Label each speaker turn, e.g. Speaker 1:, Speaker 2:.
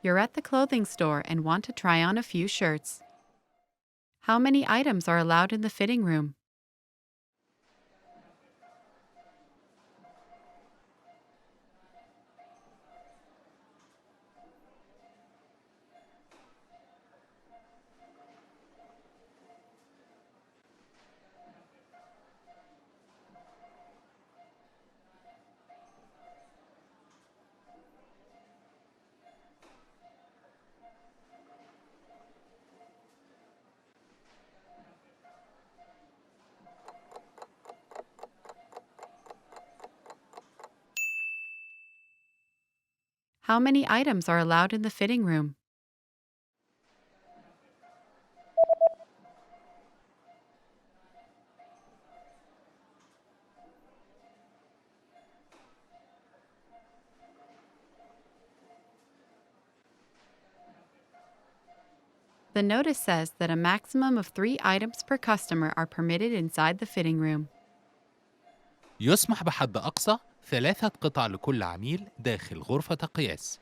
Speaker 1: You're at the clothing store and want to try on a few shirts. How many items are allowed in the fitting room? How many items are allowed in the fitting room? The notice says that a maximum of 3 items per customer are permitted inside the fitting room.
Speaker 2: يسمح بحد أقصى 3 قطع لكل عميل داخل غرفة قياس.